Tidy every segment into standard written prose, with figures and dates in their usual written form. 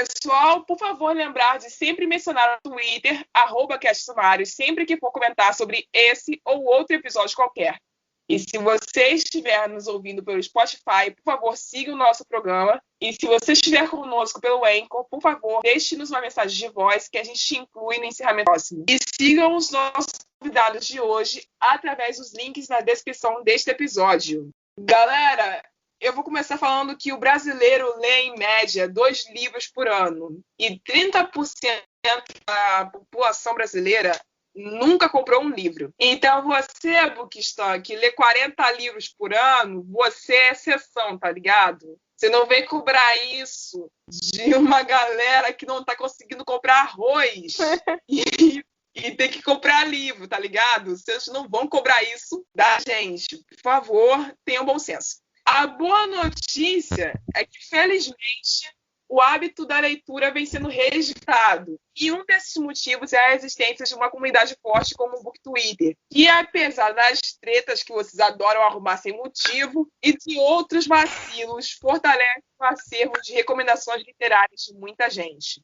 Pessoal, por favor, lembrar de sempre mencionar no Twitter, @castsumários, sempre que for comentar sobre esse ou outro episódio qualquer. E se você estiver nos ouvindo pelo Spotify, por favor, siga o nosso programa. E se você estiver conosco pelo Anchor, por favor, deixe-nos uma mensagem de voz que a gente te inclui no encerramento próximo. E sigam os nossos convidados de hoje através dos links na descrição deste episódio. Galera, eu vou começar falando que o brasileiro lê, em média, 2 livros por ano. E 30% da população brasileira nunca comprou um livro. Então, você, Bookstore, que lê 40 livros por ano, você é exceção, tá ligado? Você não vem cobrar isso de uma galera que não tá conseguindo comprar arroz e tem que comprar livro, tá ligado? Vocês não vão cobrar isso da gente. Por favor, tenham bom senso. A boa notícia é que, felizmente, o hábito da leitura vem sendo registrado. E um desses motivos é a existência de uma comunidade forte como o BookTwitter, que, apesar das tretas que vocês adoram arrumar sem motivo e de outros vacilos, fortalece o acervo de recomendações literárias de muita gente.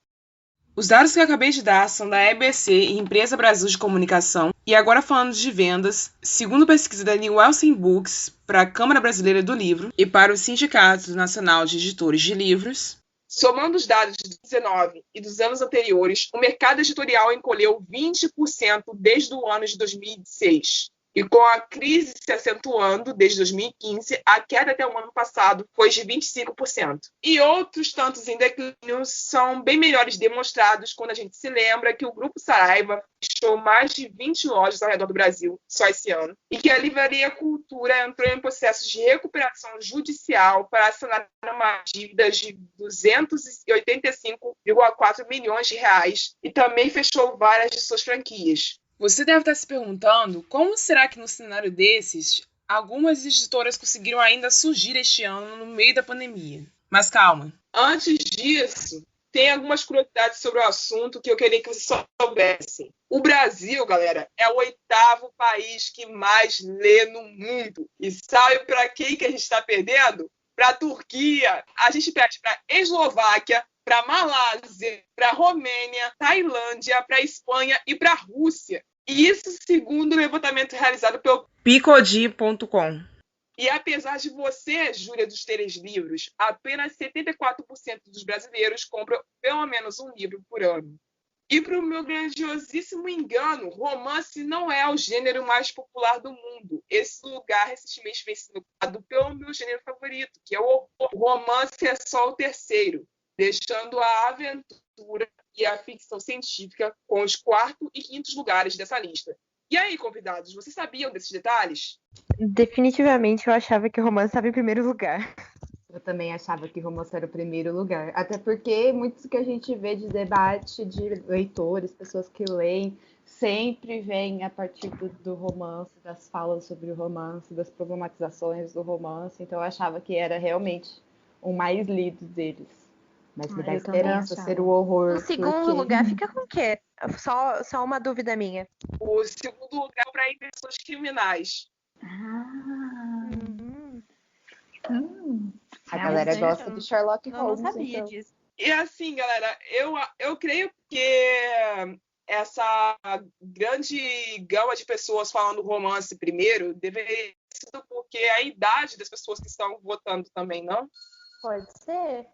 Os dados que eu acabei de dar são da EBC e Empresa Brasil de Comunicação. E agora falando de vendas, segundo pesquisa da Nielsen Books para a Câmara Brasileira do Livro e para o Sindicato Nacional de Editores de Livros, somando os dados de 2019 e dos anos anteriores, o mercado editorial encolheu 20% desde o ano de 2006. E com a crise se acentuando desde 2015, a queda até o ano passado foi de 25%. E outros tantos em declínio são bem melhores demonstrados quando a gente se lembra que o Grupo Saraiva fechou mais de 20 lojas ao redor do Brasil só esse ano, e que a Livraria Cultura entrou em processo de recuperação judicial para sanar uma dívida de 285,4 milhões de reais e também fechou várias de suas franquias. Você deve estar se perguntando como será que no cenário desses, algumas editoras conseguiram ainda surgir este ano no meio da pandemia. Mas calma. Antes disso, tem algumas curiosidades sobre o assunto que eu queria que vocês soubessem. O Brasil, galera, é o 8º país que mais lê no mundo. E sabe para quem que a gente está perdendo? Para a Turquia. A gente perde para a Eslováquia, para a Malásia, para a Romênia, Tailândia, para a Espanha e para a Rússia. E isso segundo o levantamento realizado pelo Picodi.com. E apesar de você, Júlia, dos teres livros, apenas 74% dos brasileiros compram pelo menos um livro por ano. E para o meu grandiosíssimo engano, romance não é o gênero mais popular do mundo. Esse lugar recentemente vem sendo ocupado pelo meu gênero favorito, que é o horror. O romance é só o terceiro, deixando a aventura e a ficção científica com os 4º e 5º lugares dessa lista. E aí, convidados, vocês sabiam desses detalhes? Definitivamente eu achava que o romance estava em primeiro lugar. Eu também achava que romance era o primeiro lugar. Até porque muitos que a gente vê de debate de leitores, pessoas que leem, sempre vem a partir do romance, das falas sobre o romance, das problematizações do romance. Então eu achava que era realmente o mais lido deles. Mas me dá esperança ser o horror. O segundo lugar fica com o quê? Só uma dúvida minha. O segundo lugar é para inversões criminais. A galera gosta do Sherlock Holmes. Eu não sabia então. disso. E assim, galera, eu creio que essa grande gama de pessoas falando romance primeiro deveria ser porque a idade das pessoas que estão votando também, não? Pode ser.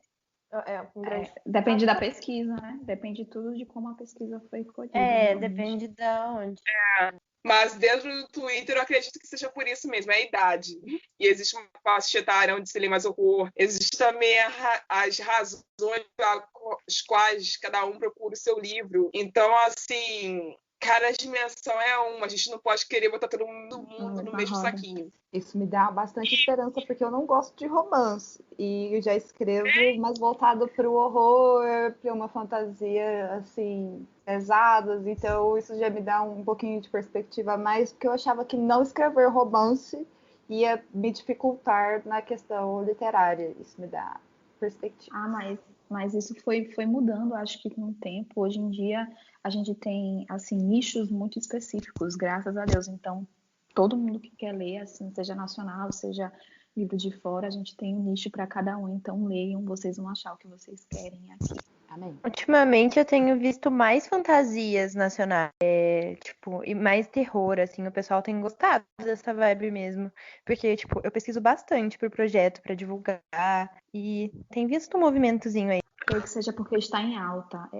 Depende da pesquisa, né? Depende tudo de como a pesquisa foi colhida. Depende de onde. Mas dentro do Twitter eu acredito que seja por isso mesmo, é a idade. E existe uma faixa etária onde se lê mais horror. Existe também as razões pelas quais cada um procura o seu livro. Então, assim, cada dimensão é uma. A gente não pode querer botar todo mundo no mesmo saquinho. Isso me dá bastante esperança, porque eu não gosto de romance. E eu já escrevo mais voltado para o horror, para uma fantasia, assim, pesadas. Então, isso já me dá um pouquinho de perspectiva a mais, porque eu achava que não escrever romance ia me dificultar na questão literária. Isso me dá perspectiva. Mas isso foi mudando, acho que com o tempo. Hoje em dia, a gente tem, assim, nichos muito específicos, graças a Deus. Então, todo mundo que quer ler, assim, seja nacional, seja livro de fora, a gente tem um nicho para cada um. Então, leiam, vocês vão achar o que vocês querem aqui. Amém. Ultimamente eu tenho visto mais fantasias nacionais, tipo, e mais terror, assim, o pessoal tem gostado dessa vibe mesmo, porque, tipo, eu pesquiso bastante pro projeto pra divulgar e tem visto um movimentozinho aí. Creio que seja porque está em alta.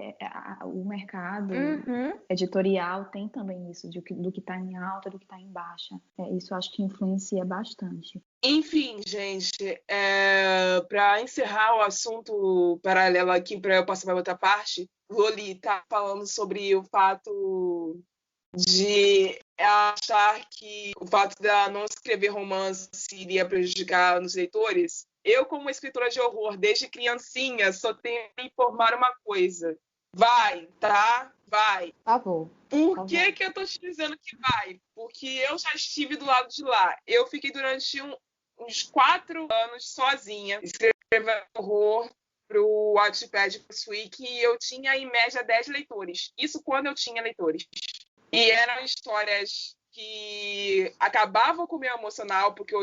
O mercado Uhum. editorial tem também isso, do que está em alta, do que está em baixa. Isso eu acho que influencia bastante. Enfim, gente, para encerrar o assunto paralelo aqui, para eu passar para outra parte, Loli tá falando sobre o fato de achar que o fato de ela não escrever romance iria prejudicar nos leitores. Eu, como escritora de horror, desde criancinha, só tenho que informar uma coisa. Vai, tá? Vai. Por favor. Por que que eu tô te dizendo que vai? Porque eu já estive do lado de lá. Eu fiquei durante uns 4 anos sozinha, escrevendo horror pro Wattpad, pro Swik, e eu tinha, em média, 10 leitores. Isso quando eu tinha leitores. E eram histórias que acabavam com o meu emocional, porque eu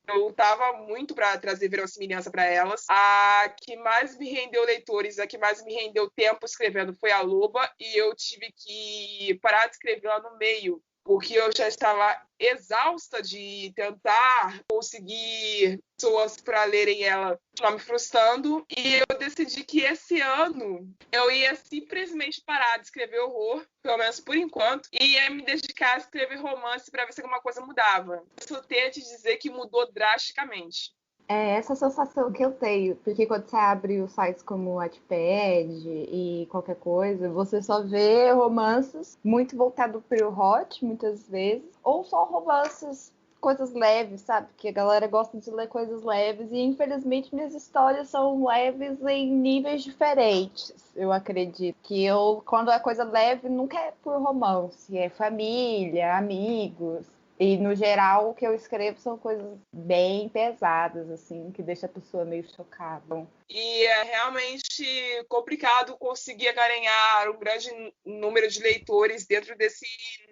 lutava muito para trazer verossimilhança para elas. A que mais me rendeu leitores, a que mais me rendeu tempo escrevendo foi a Loba, e eu tive que parar de escrever lá no meio, porque eu já estava exausta de tentar conseguir pessoas para lerem ela, me frustrando, e eu decidi que esse ano eu ia simplesmente parar de escrever horror, pelo menos por enquanto, e ia me dedicar a escrever romance para ver se alguma coisa mudava. Eu só tenho a te dizer que mudou drasticamente. É essa sensação que eu tenho, porque quando você abre os sites como o Wattpad e qualquer coisa, você só vê romances muito voltado para o hot, muitas vezes, ou só romances, coisas leves, sabe? Que a galera gosta de ler coisas leves, e infelizmente minhas histórias são leves em níveis diferentes. Eu acredito que quando é coisa leve, nunca é por romance, é família, amigos. E, no geral, o que eu escrevo são coisas bem pesadas, assim, que deixa a pessoa meio chocada. E é realmente complicado conseguir acarinhar um grande número de leitores dentro desse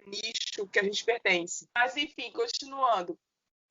nicho que a gente pertence. Mas, enfim, continuando.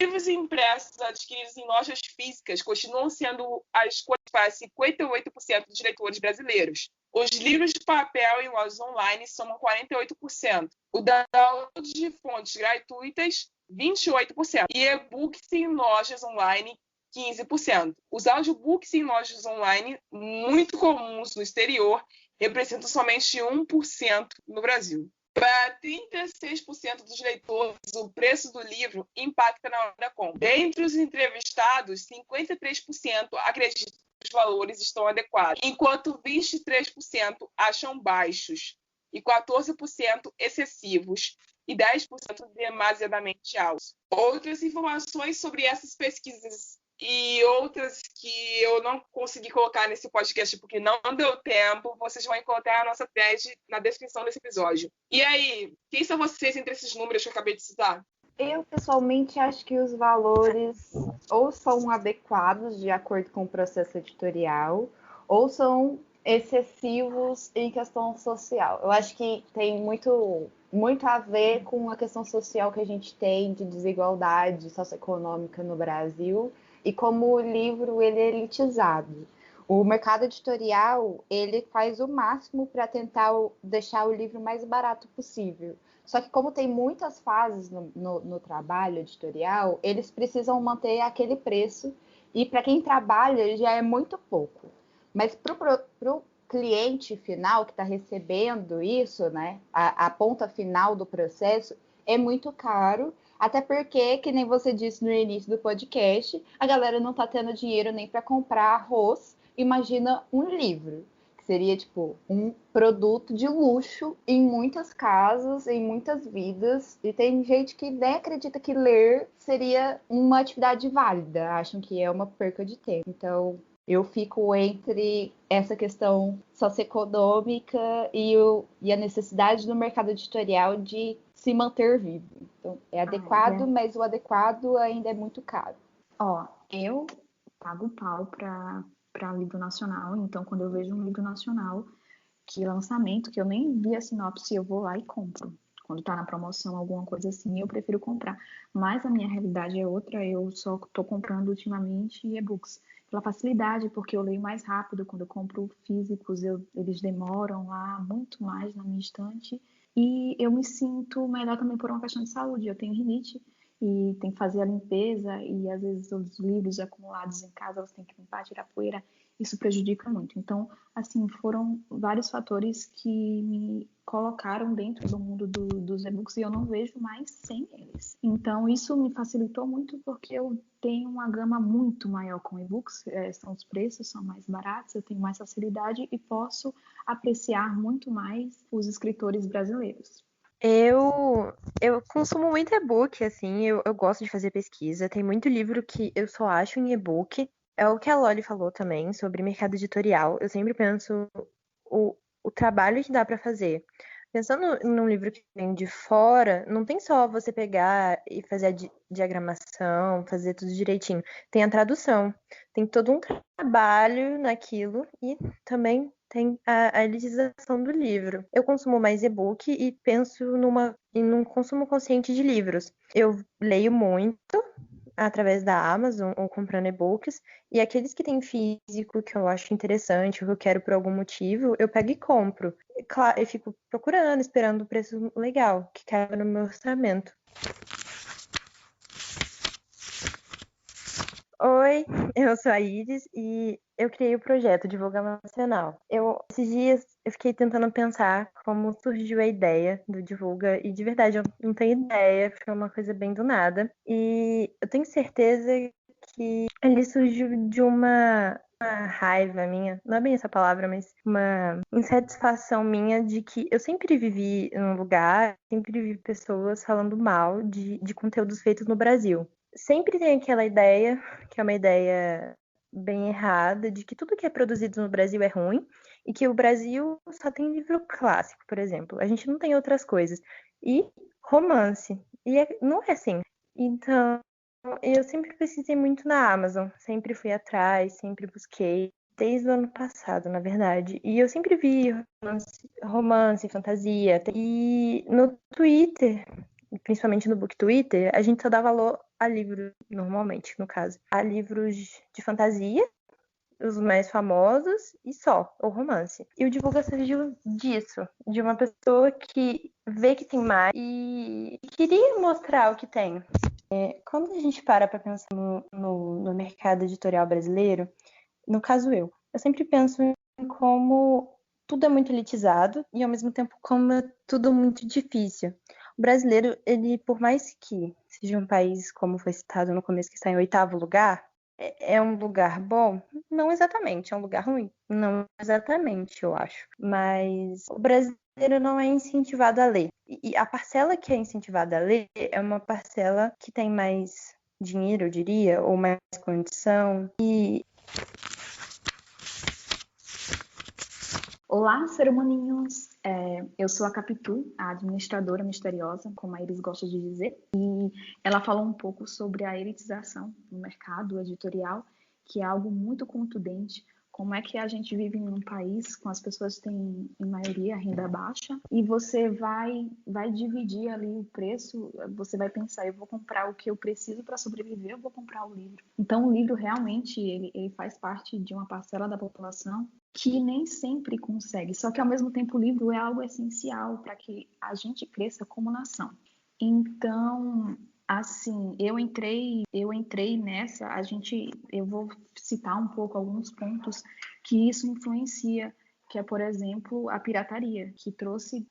Livros impressos adquiridos em lojas físicas continuam sendo a escolha para 58% dos leitores brasileiros. Os livros de papel em lojas online somam 48%. O download de fontes gratuitas, 28%. E e-books em lojas online, 15%. Os audiobooks em lojas online, muito comuns no exterior, representam somente 1% no Brasil. Para 36% dos leitores, o preço do livro impacta na hora da compra. Dentre os entrevistados, 53% acreditam que os valores estão adequados, enquanto 23% acham baixos, e 14% excessivos, e 10% demasiadamente altos. Outras informações sobre essas pesquisas e outras que eu não consegui colocar nesse podcast porque não deu tempo, vocês vão encontrar a nossa thread na descrição desse episódio. E aí, quem são vocês entre esses números que eu acabei de citar? Eu, pessoalmente, acho que os valores ou são adequados de acordo com o processo editorial, ou são excessivos em questão social. Eu acho que tem muito a ver com a questão social que a gente tem de desigualdade socioeconômica no Brasil e como o livro ele é elitizado. O mercado editorial ele faz o máximo para tentar deixar o livro mais barato possível. Só que como tem muitas fases no trabalho editorial, eles precisam manter aquele preço, e para quem trabalha já é muito pouco. Mas para o cliente final que está recebendo isso, né, a ponta final do processo, é muito caro, até porque, que nem você disse no início do podcast, a galera não está tendo dinheiro nem para comprar arroz, imagina um livro. Seria tipo um produto de luxo em muitas casas, em muitas vidas. E tem gente que nem acredita que ler seria uma atividade válida, acham que é uma perca de tempo. Então, eu fico entre essa questão socioeconômica e a necessidade do mercado editorial de se manter vivo. Então, é adequado, mas o adequado ainda é muito caro. Eu pago pau para livro nacional, então quando eu vejo um livro nacional que lançamento, que eu nem vi a sinopse, eu vou lá e compro. Quando tá na promoção, alguma coisa assim, eu prefiro comprar. Mas a minha realidade é outra, eu só tô comprando ultimamente e-books. pela facilidade, porque eu leio mais rápido. Quando eu compro físicos, eles demoram lá muito mais na minha estante. E eu me sinto melhor também por uma questão de saúde. Eu tenho rinite e tem que fazer a limpeza, e às vezes os livros acumulados em casa você tem que limpar, tirar poeira, isso prejudica muito. Então, assim, foram vários fatores que me colocaram dentro do mundo dos e-books, e eu não vejo mais sem eles. Então, isso me facilitou muito, porque eu tenho uma gama muito maior com e-books, os preços são mais baratos, eu tenho mais facilidade e posso apreciar muito mais os escritores brasileiros. Eu consumo muito e-book, assim, eu gosto de fazer pesquisa. Tem muito livro que eu só acho em e-book. É o que a Loli falou também sobre mercado editorial. Eu sempre penso o trabalho que dá para fazer. Pensando num livro que vem de fora, não tem só você pegar e fazer a diagramação, fazer tudo direitinho. Tem a tradução, tem todo um trabalho naquilo e também tem a elitização do livro. Eu consumo mais e-book e penso num consumo consciente de livros. Eu leio muito através da Amazon ou comprando e-books, e aqueles que têm físico que eu acho interessante, ou que eu quero por algum motivo, eu pego e compro. Claro, eu fico procurando, esperando o preço legal, que caiba no meu orçamento. Oi, eu sou a Iris e eu criei o projeto Divulga Nacional. Esses dias eu fiquei tentando pensar como surgiu a ideia do Divulga e de verdade eu não tenho ideia, foi uma coisa bem do nada. E eu tenho certeza que ele surgiu de uma raiva minha, não é bem essa palavra, mas uma insatisfação minha de que eu sempre vivi num lugar, sempre vi pessoas falando mal de conteúdos feitos no Brasil. Sempre tem aquela ideia, que é uma ideia bem errada, de que tudo que é produzido no Brasil é ruim e que o Brasil só tem livro clássico, por exemplo. A gente não tem outras coisas. E romance. Não é assim. Então, eu sempre pesquisei muito na Amazon. Sempre fui atrás, sempre busquei. Desde o ano passado, na verdade. E eu sempre vi romance, fantasia. E no Twitter, principalmente no Book Twitter, a gente só dá valor a livros, normalmente, no caso. A livros de fantasia, os mais famosos, e só, ou romance. E o Divulga surgiu disso, de uma pessoa que vê que tem mais e queria mostrar o que tem. Quando a gente para pensar no mercado editorial brasileiro, no caso eu sempre penso em como tudo é muito elitizado e ao mesmo tempo como é tudo muito difícil. O brasileiro, ele, por mais que seja um país, como foi citado no começo, que está em 8º lugar, é um lugar bom? Não exatamente, é um lugar ruim? Não exatamente, eu acho. Mas o brasileiro não é incentivado a ler. E a parcela que é incentivada a ler é uma parcela que tem mais dinheiro, eu diria, ou mais condição. Olá, ser humaninhos! Eu sou a Capitu, a administradora misteriosa, como a Iris gosta de dizer, e ela falou um pouco sobre a elitização no mercado editorial, que é algo muito contundente. Como é que a gente vive em um país com as pessoas que têm, em maioria, renda baixa, e você vai dividir ali o preço, você vai pensar, eu vou comprar o que eu preciso para sobreviver, eu vou comprar o livro. Então, o livro realmente, ele faz parte de uma parcela da população que nem sempre consegue, só que ao mesmo tempo o livro é algo essencial para que a gente cresça como nação. Então, assim, eu entrei nessa, eu vou citar um pouco alguns pontos que isso influencia, que é, por exemplo, a pirataria, que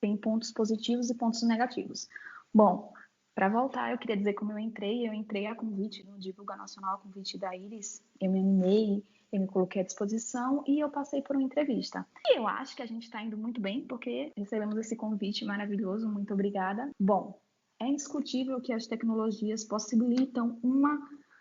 tem pontos positivos e pontos negativos. Bom, para voltar, eu queria dizer como eu entrei a convite no Divulga Nacional, a convite da Iris, eu me animei, eu me coloquei à disposição e eu passei por uma entrevista. E eu acho que a gente está indo muito bem, porque recebemos esse convite maravilhoso, muito obrigada. Bom, é indiscutível que as tecnologias possibilitam uma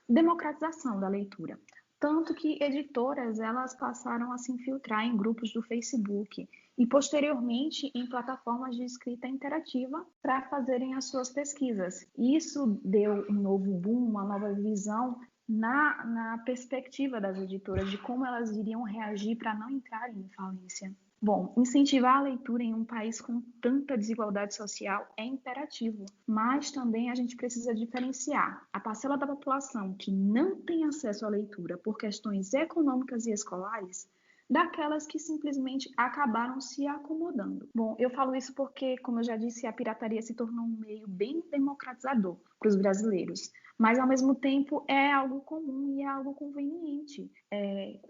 democratização da leitura. Tanto que editoras elas passaram a se infiltrar em grupos do Facebook e, posteriormente, em plataformas de escrita interativa para fazerem as suas pesquisas. Isso deu um novo boom, uma nova visão na perspectiva das editoras, de como elas iriam reagir para não entrarem em falência. Bom, incentivar a leitura em um país com tanta desigualdade social é imperativo, mas também a gente precisa diferenciar a parcela da população que não tem acesso à leitura por questões econômicas e escolares daquelas que simplesmente acabaram se acomodando. Bom, eu falo isso porque, como eu já disse, a pirataria se tornou um meio bem democratizador para os brasileiros, mas ao mesmo tempo é algo comum e é algo conveniente.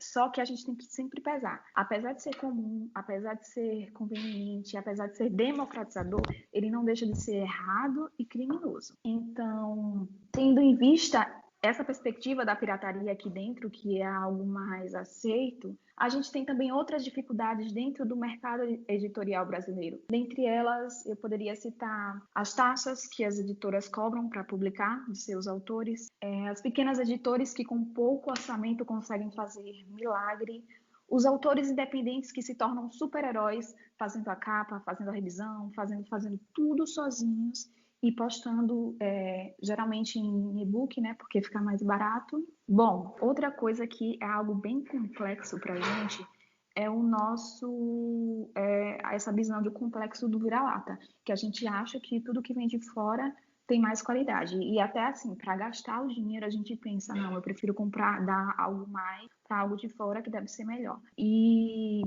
Só que a gente tem que sempre pesar. Apesar de ser comum, apesar de ser conveniente, apesar de ser democratizador, ele não deixa de ser errado e criminoso. Então, tendo em vista essa perspectiva da pirataria aqui dentro, que é algo mais aceito, a gente tem também outras dificuldades dentro do mercado editorial brasileiro. Dentre elas, eu poderia citar as taxas que as editoras cobram para publicar de seus autores, as pequenas editoras que com pouco orçamento conseguem fazer milagre, os autores independentes que se tornam super-heróis, fazendo a capa, fazendo a revisão, fazendo tudo sozinhos, e postando geralmente em e-book, né, porque fica mais barato. Bom, outra coisa que é algo bem complexo para a gente é essa visão do complexo do vira-lata, que a gente acha que tudo que vem de fora tem mais qualidade. E até assim, para gastar o dinheiro, a gente pensa, não, eu prefiro dar algo mais para algo de fora que deve ser melhor. E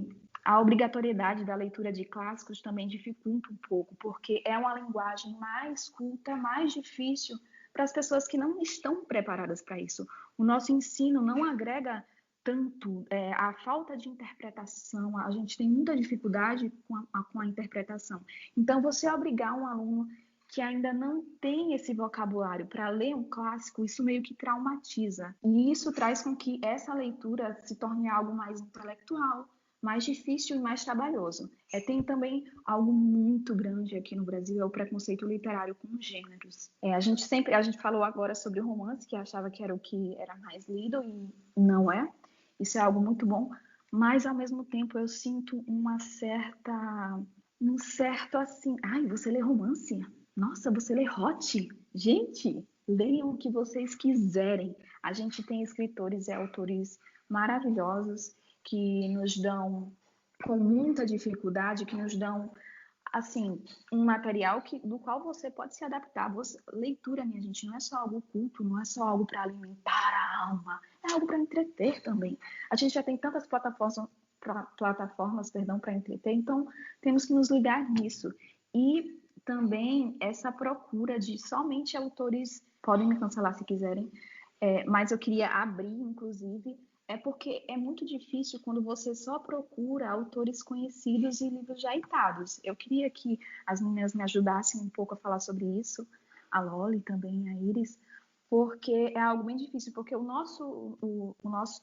a obrigatoriedade da leitura de clássicos também dificulta um pouco, porque é uma linguagem mais culta, mais difícil para as pessoas que não estão preparadas para isso. O nosso ensino não agrega tanto, a falta de interpretação, a gente tem muita dificuldade com a interpretação. Então, você obrigar um aluno que ainda não tem esse vocabulário para ler um clássico, isso meio que traumatiza. E isso traz com que essa leitura se torne algo mais intelectual, mais difícil e mais trabalhoso. Tem também algo muito grande aqui no Brasil, é o preconceito literário com gêneros. A gente falou agora sobre o romance, que achava que era o que era mais lido, e não é. Isso é algo muito bom, mas ao mesmo tempo eu sinto um certo assim, ai, você lê romance? Nossa, você lê hot? Gente, leiam o que vocês quiserem. A gente tem escritores e autores maravilhosos que nos dão, com muita dificuldade, que nos dão, assim, um material do qual você pode se adaptar. Leitura, minha gente, não é só algo culto, não é só algo para alimentar a alma, é algo para entreter também. A gente já tem tantas plataformas para entreter, então temos que nos ligar nisso. E também essa procura de somente autores, podem me cancelar se quiserem, mas eu queria abrir, inclusive, porque é muito difícil quando você só procura autores conhecidos e livros já editados. Eu queria que as meninas me ajudassem um pouco a falar sobre isso, a Loli também, a Iris, porque é algo bem difícil, porque o nosso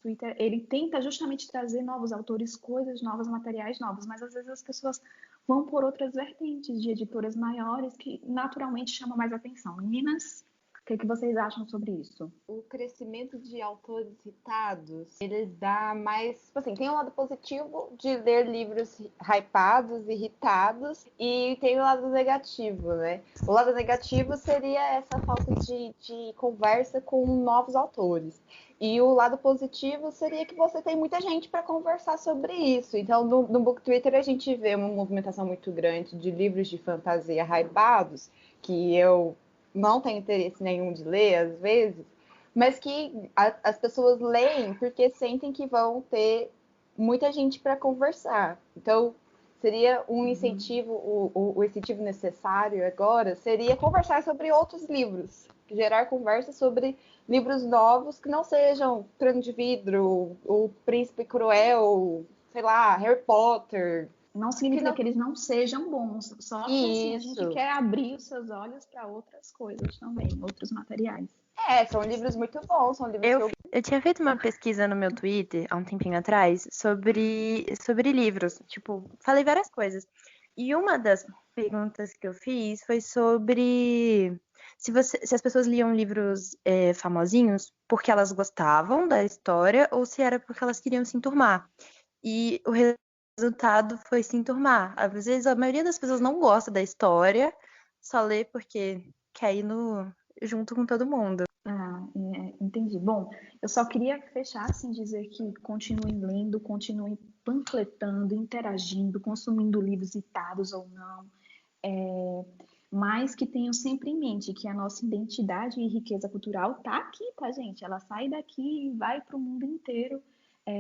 Twitter, ele tenta justamente trazer novos autores, coisas novas, materiais novos, mas às vezes as pessoas vão por outras vertentes de editoras maiores que naturalmente chamam mais atenção. Meninas, o que vocês acham sobre isso? O crescimento de autores citados, ele dá mais... Assim, tem um lado positivo de ler livros hypados, irritados, e tem o lado negativo, né? O lado negativo seria essa falta de conversa com novos autores. E o lado positivo seria que você tem muita gente para conversar sobre isso. Então, no Book Twitter, a gente vê uma movimentação muito grande de livros de fantasia hypados, que eu não tenho interesse nenhum de ler, às vezes, mas que as pessoas leem porque sentem que vão ter muita gente para conversar. Então, seria um incentivo, o incentivo necessário agora seria conversar sobre outros livros, gerar conversa sobre livros novos que não sejam Trono de Vidro, O Príncipe Cruel, sei lá, Harry Potter. Não significa que eles não sejam bons, só que assim, a gente quer abrir os seus olhos para outras coisas também, outros materiais. São livros muito bons, são livros eu tinha feito uma pesquisa no meu Twitter, há um tempinho atrás, sobre livros. Tipo, falei várias coisas. E uma das perguntas que eu fiz foi sobre se as pessoas liam livros famosinhos porque elas gostavam da história ou se era porque elas queriam se enturmar. E o resultado foi se enturmar. Às vezes a maioria das pessoas não gosta da história, só lê porque quer ir junto com todo mundo. Entendi. Bom, eu só queria fechar assim, dizer que continuem lendo, continuem panfletando, interagindo, consumindo livros citados ou não, mas que tenham sempre em mente que a nossa identidade e riqueza cultural está aqui, tá, gente? Ela sai daqui e vai para o mundo inteiro,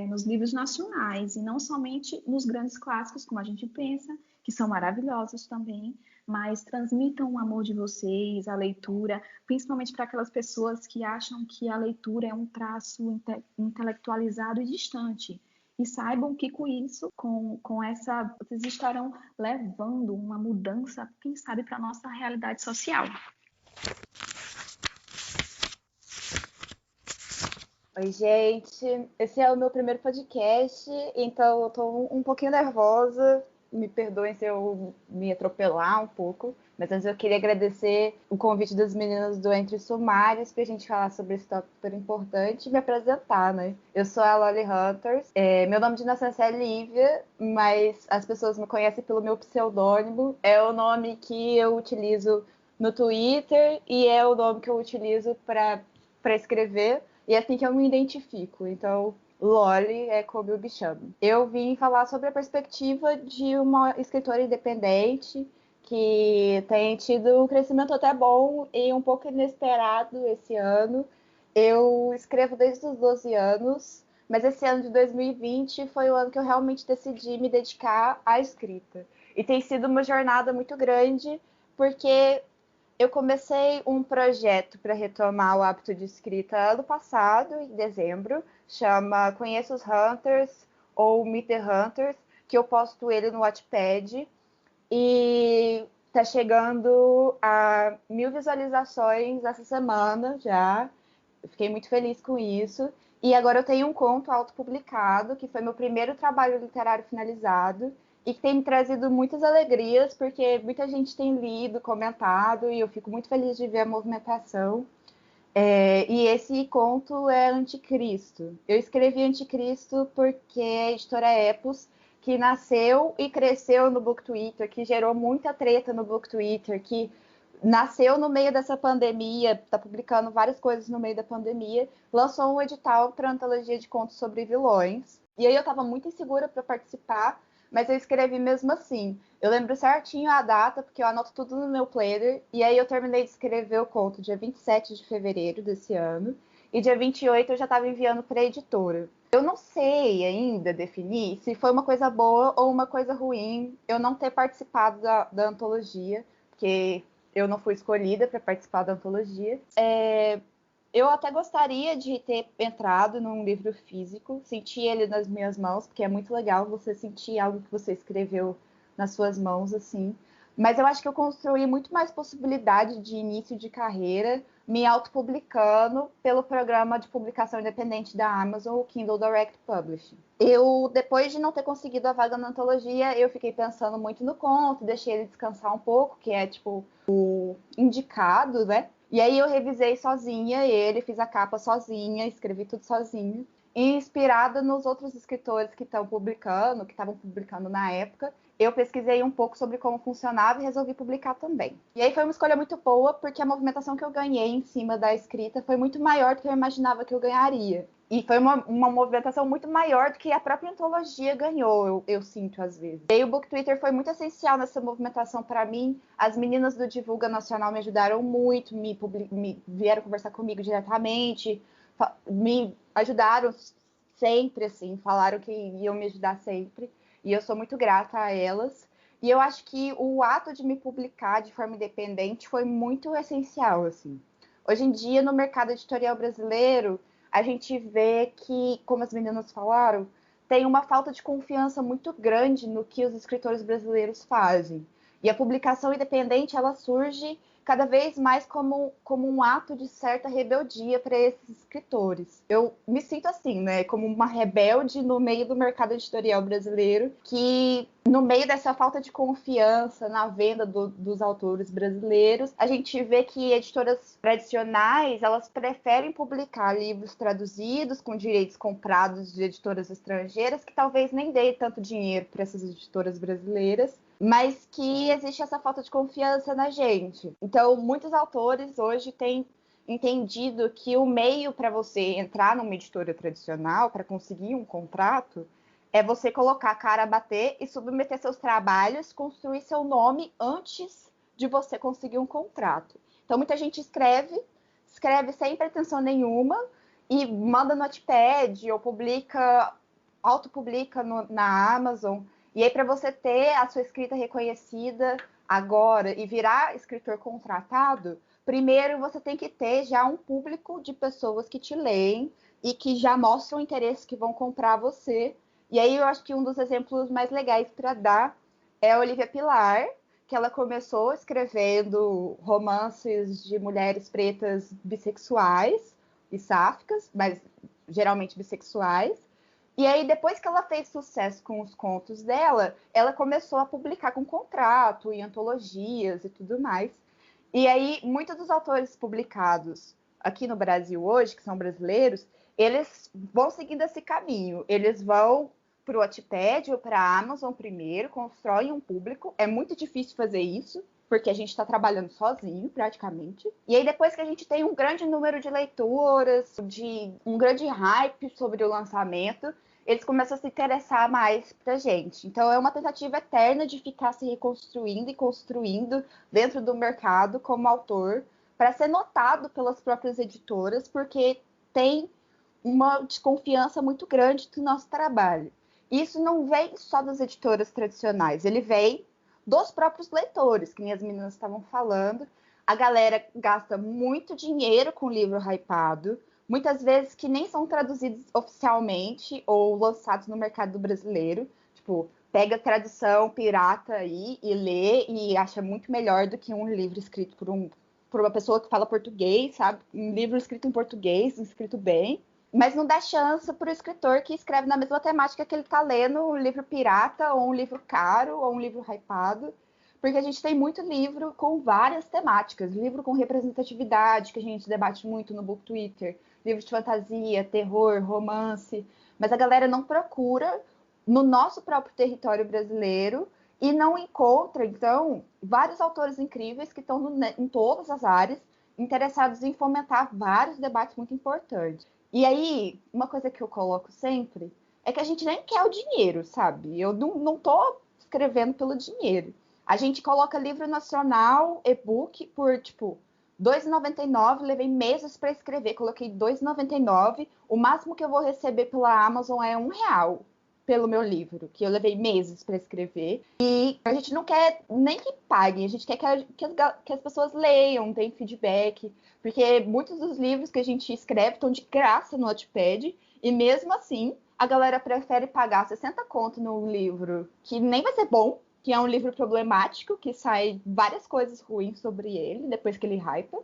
nos livros nacionais, e não somente nos grandes clássicos, como a gente pensa, que são maravilhosos também, mas transmitam o amor de vocês, a leitura, principalmente para aquelas pessoas que acham que a leitura é um traço intelectualizado e distante. E saibam que com isso, vocês estarão levando uma mudança, quem sabe, para a nossa realidade social. Oi, gente. Esse é o meu primeiro podcast, então eu tô um pouquinho nervosa. Me perdoem se eu me atropelar um pouco. Mas antes eu queria agradecer o convite das meninas do Entre Sumários pra gente falar sobre esse tópico super importante e me apresentar, né? Eu sou a Lolly Hunters. Meu nome de nascença é Lívia, mas as pessoas me conhecem pelo meu pseudônimo. É o nome que eu utilizo no Twitter e é o nome que eu utilizo para escrever. E é assim que eu me identifico. Então, Lolly é como eu me chamo. Eu vim falar sobre a perspectiva de uma escritora independente que tem tido um crescimento até bom e um pouco inesperado esse ano. Eu escrevo desde os 12 anos, mas esse ano de 2020 foi o ano que eu realmente decidi me dedicar à escrita. E tem sido uma jornada muito grande, porque eu comecei um projeto para retomar o hábito de escrita ano passado, em dezembro, chama Conheça os Hunters ou Meet the Hunters, que eu posto ele no Wattpad, e tá chegando a 1.000 visualizações essa semana já. Eu fiquei muito feliz com isso. E agora eu tenho um conto autopublicado, que foi meu primeiro trabalho literário finalizado, e que tem me trazido muitas alegrias, porque muita gente tem lido, comentado, e eu fico muito feliz de ver a movimentação. E esse conto é Anticristo. Eu escrevi Anticristo porque a editora Epos, que nasceu e cresceu no Book Twitter, que gerou muita treta no Book Twitter, que nasceu no meio dessa pandemia, está publicando várias coisas no meio da pandemia, lançou um edital para antologia de contos sobre vilões. E aí eu estava muito insegura para participar, mas eu escrevi mesmo assim. Eu lembro certinho a data, porque eu anoto tudo no meu planner, e aí eu terminei de escrever o conto dia 27 de fevereiro desse ano, e dia 28 eu já estava enviando para a editora. Eu não sei ainda definir se foi uma coisa boa ou uma coisa ruim eu não ter participado da antologia, porque eu não fui escolhida para participar da antologia. Eu até gostaria de ter entrado num livro físico, sentir ele nas minhas mãos, porque é muito legal você sentir algo que você escreveu nas suas mãos, assim. Mas eu acho que eu construí muito mais possibilidade de início de carreira me autopublicando pelo programa de publicação independente da Amazon, o Kindle Direct Publishing. Eu, depois de não ter conseguido a vaga na antologia, eu fiquei pensando muito no conto, deixei ele descansar um pouco, que é, tipo, o indicado, né? E aí eu revisei sozinha ele, fiz a capa sozinha, escrevi tudo sozinha. E inspirada nos outros escritores que estão publicando, que estavam publicando na época, eu pesquisei um pouco sobre como funcionava e resolvi publicar também. E aí foi uma escolha muito boa, porque a movimentação que eu ganhei em cima da escrita foi muito maior do que eu imaginava que eu ganharia. E foi uma movimentação muito maior do que a própria antologia ganhou, eu sinto às vezes. E aí o Book Twitter foi muito essencial nessa movimentação para mim. As meninas do Divulga Nacional me ajudaram muito, me vieram conversar comigo diretamente, me ajudaram sempre, assim, falaram que iam me ajudar sempre. E eu sou muito grata a elas. E eu acho que o ato de me publicar de forma independente foi muito essencial, assim. Hoje em dia, no mercado editorial brasileiro, a gente vê que, como as meninas falaram, tem uma falta de confiança muito grande no que os escritores brasileiros fazem. E a publicação independente, ela surge cada vez mais como um ato de certa rebeldia para esses escritores. Eu me sinto assim, né, como uma rebelde no meio do mercado editorial brasileiro, que no meio dessa falta de confiança na venda dos autores brasileiros, a gente vê que editoras tradicionais, elas preferem publicar livros traduzidos com direitos comprados de editoras estrangeiras, que talvez nem dê tanto dinheiro para essas editoras brasileiras, mas que existe essa falta de confiança na gente. Então, muitos autores hoje têm entendido que o meio para você entrar numa editora tradicional, para conseguir um contrato, é você colocar a cara a bater e submeter seus trabalhos, construir seu nome antes de você conseguir um contrato. Então, muita gente escreve sem pretensão nenhuma e manda no Wattpad ou autopublica na Amazon. E aí, para você ter a sua escrita reconhecida agora e virar escritor contratado, primeiro você tem que ter já um público de pessoas que te leem e que já mostram interesse que vão comprar você. E aí eu acho que um dos exemplos mais legais para dar é a Olivia Pilar, que ela começou escrevendo romances de mulheres pretas bissexuais e sáficas, mas geralmente bissexuais. E aí, depois que ela fez sucesso com os contos dela, ela começou a publicar com contrato, em antologias e tudo mais. E aí, muitos dos autores publicados aqui no Brasil hoje, que são brasileiros, eles vão seguindo esse caminho. Eles vão para o Wattpad ou para a Amazon primeiro, constroem um público. É muito difícil fazer isso, porque a gente está trabalhando sozinho, praticamente. E aí, depois que a gente tem um grande número de leitoras, um grande hype sobre o lançamento, eles começam a se interessar mais pra gente. Então, é uma tentativa eterna de ficar se reconstruindo e construindo dentro do mercado como autor, para ser notado pelas próprias editoras, porque tem uma desconfiança muito grande do nosso trabalho. Isso não vem só das editoras tradicionais, ele vem dos próprios leitores, que nem as meninas estavam falando. A galera gasta muito dinheiro com livro hypado, muitas vezes que nem são traduzidos oficialmente ou lançados no mercado brasileiro. Tipo, pega a tradução pirata aí e lê e acha muito melhor do que um livro escrito por uma pessoa que fala português, sabe? Um livro escrito em português, escrito bem. Mas não dá chance para o escritor que escreve na mesma temática que ele está lendo um livro pirata, ou um livro caro, ou um livro hypado. Porque a gente tem muito livro com várias temáticas. Livro com representatividade, que a gente debate muito no Book Twitter. Livro de fantasia, terror, romance. Mas a galera não procura no nosso próprio território brasileiro e não encontra, então, vários autores incríveis que estão em todas as áreas, interessados em fomentar vários debates muito importantes. E aí, uma coisa que eu coloco sempre é que a gente nem quer o dinheiro, sabe? Eu não tô escrevendo pelo dinheiro. A gente coloca livro nacional, e-book, por, tipo, R$2,99, levei meses para escrever, coloquei R$2,99. O máximo que eu vou receber pela Amazon é R$1 pelo meu livro, que eu levei meses para escrever. E a gente não quer nem que paguem, a gente quer que as pessoas leiam, deem feedback, porque muitos dos livros que a gente escreve estão de graça no Wattpad, e mesmo assim, a galera prefere pagar 60 conto num livro que nem vai ser bom, que é um livro problemático, que sai várias coisas ruins sobre ele, depois que ele hypa,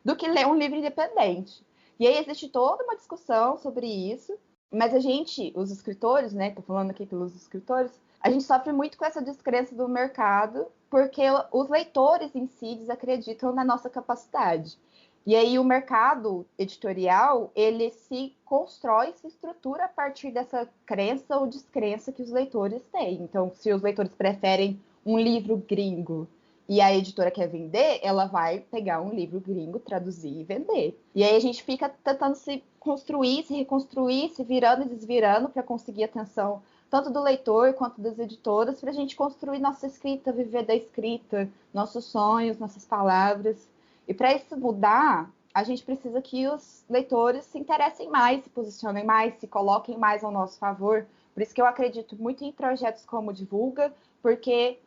do que ler um livro independente. E aí existe toda uma discussão sobre isso, mas a gente, os escritores, né, tô falando aqui pelos escritores, a gente sofre muito com essa descrença do mercado, porque os leitores em si desacreditam na nossa capacidade. E aí o mercado editorial, ele se constrói, se estrutura a partir dessa crença ou descrença que os leitores têm. Então, se os leitores preferem um livro gringo e a editora quer vender, ela vai pegar um livro gringo, traduzir e vender. E aí a gente fica tentando se construir, se reconstruir, se virando e desvirando para conseguir atenção tanto do leitor quanto das editoras, para a gente construir nossa escrita, viver da escrita, nossos sonhos, nossas palavras. E para isso mudar, a gente precisa que os leitores se interessem mais, se posicionem mais, se coloquem mais ao nosso favor. Por isso que eu acredito muito em projetos como Divulga, porque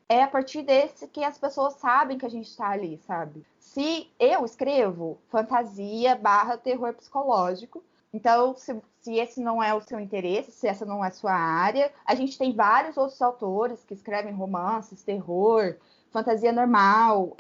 é a partir desse que as pessoas sabem que a gente está ali, sabe? Se eu escrevo fantasia / terror psicológico, então, se esse não é o seu interesse, se essa não é a sua área, a gente tem vários outros autores que escrevem romances, terror, fantasia normal,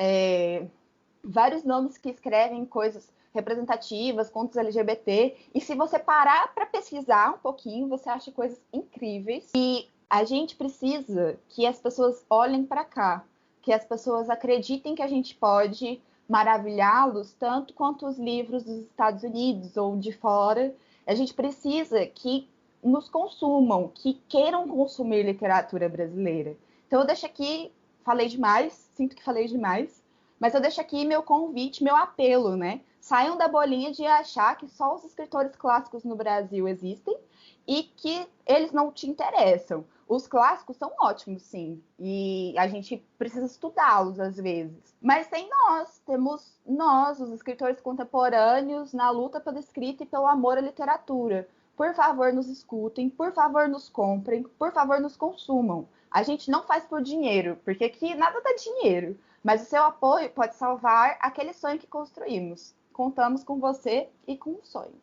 vários nomes que escrevem coisas representativas, contos LGBT, e se você parar para pesquisar um pouquinho, você acha coisas incríveis. E a gente precisa que as pessoas olhem para cá, que as pessoas acreditem que a gente pode maravilhá-los tanto quanto os livros dos Estados Unidos ou de fora. A gente precisa que nos consumam, que queiram consumir literatura brasileira. Então eu deixo aqui, falei demais, sinto que falei demais, mas eu deixo aqui meu convite, meu apelo, né? Saiam da bolinha de achar que só os escritores clássicos no Brasil existem e que eles não te interessam. Os clássicos são ótimos, sim, e a gente precisa estudá-los às vezes. Mas temos nós, os escritores contemporâneos, na luta pela escrita e pelo amor à literatura. Por favor, nos escutem, por favor, nos comprem, por favor, nos consumam. A gente não faz por dinheiro, porque aqui nada dá dinheiro, mas o seu apoio pode salvar aquele sonho que construímos. Contamos com você e com o sonho.